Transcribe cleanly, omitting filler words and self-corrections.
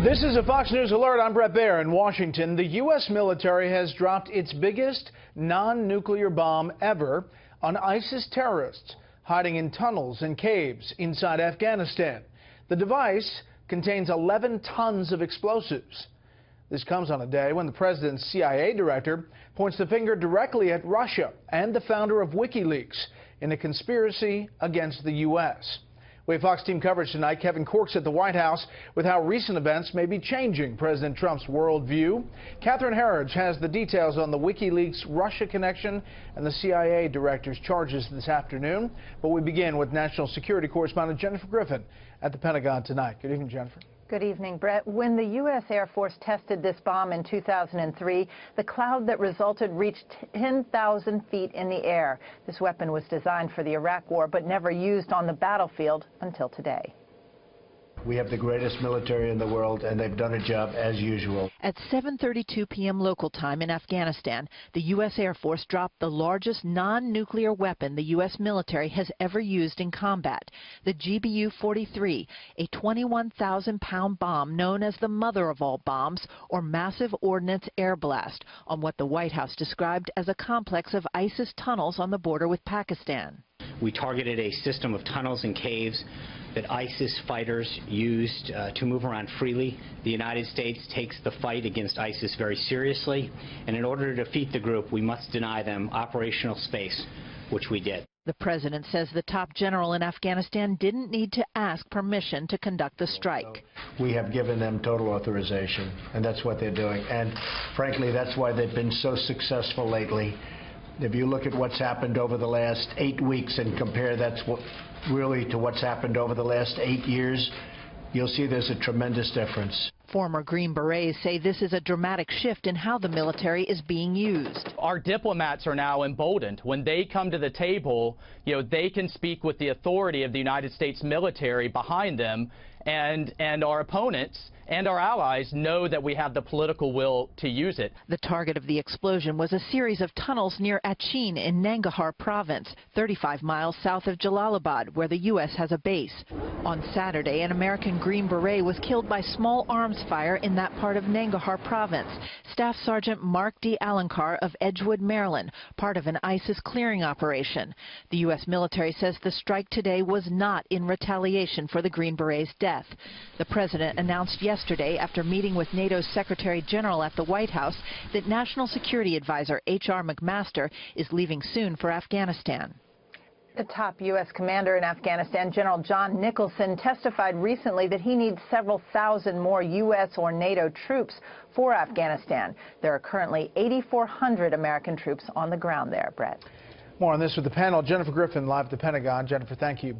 This is a Fox News alert. I'm Brett Baer in Washington. The U.S. military has dropped its biggest non-nuclear bomb ever on ISIS terrorists hiding in tunnels and caves inside Afghanistan. The device contains 11 tons of explosives. This comes on a day when the president's CIA director points the finger directly at Russia and the founder of WikiLeaks in a conspiracy against the U.S. We have Fox team coverage tonight. Kevin Cork's at the White House with how recent events may be changing President Trump's worldview. Catherine Herridge has the details on the WikiLeaks Russia connection and the CIA director's charges this afternoon. But we begin with national security correspondent Jennifer Griffin at the Pentagon tonight. Good evening, Jennifer. Good evening, Brett. When the U.S. Air Force tested this bomb in 2003, the cloud that resulted reached 10,000 feet in the air. This weapon was designed for the Iraq War, but never used on the battlefield until today. We have the greatest military in the world, and they've done a job as usual. At 7:32 p.m. local time in Afghanistan, the U.S. Air Force dropped the largest non-nuclear weapon the U.S. military has ever used in combat, the GBU-43, a 21,000-pound bomb known as the mother of all bombs, or massive ordnance air blast, on what the White House described as a complex of ISIS tunnels on the border with Pakistan. We targeted a system of tunnels and caves that ISIS fighters used to move around freely. The United States takes the fight against ISIS very seriously, and in order to defeat the group, we must deny them operational space, which we did. The president says the top general in Afghanistan didn't need to ask permission to conduct the strike. We have given them total authorization, and that's what they're doing. And frankly, that's why they've been so successful lately. If you look at what's happened over the last 8 weeks and compare really to what's happened over the last 8 years, you'll see there's a tremendous difference. Former Green Berets say this is a dramatic shift in how the military is being used. Our diplomats are now emboldened. When they come to the table, they can speak with the authority of the United States military behind them, and our opponents and our allies know that we have the political will to use it. The target of the explosion was a series of tunnels near Achin in Nangarhar province, 35 miles south of Jalalabad, where the U.S. has a base. On Saturday, an American Green Beret was killed by small arms fire in that part of Nangarhar province. Staff Sergeant Mark D. Alankar of Edgewood, Maryland, part of an ISIS clearing operation. The U.S. military says the strike today was not in retaliation for the Green Beret's death. The president announced yesterday, after meeting with NATO's Secretary General at the White House, that National Security Advisor H.R. McMaster is leaving soon for Afghanistan. The top U.S. commander in Afghanistan, General John Nicholson, testified recently that he needs several thousand more U.S. or NATO troops for Afghanistan. There are currently 8,400 American troops on the ground there, Brett. More on this with the panel. Jennifer Griffin live at the Pentagon. Jennifer, thank you.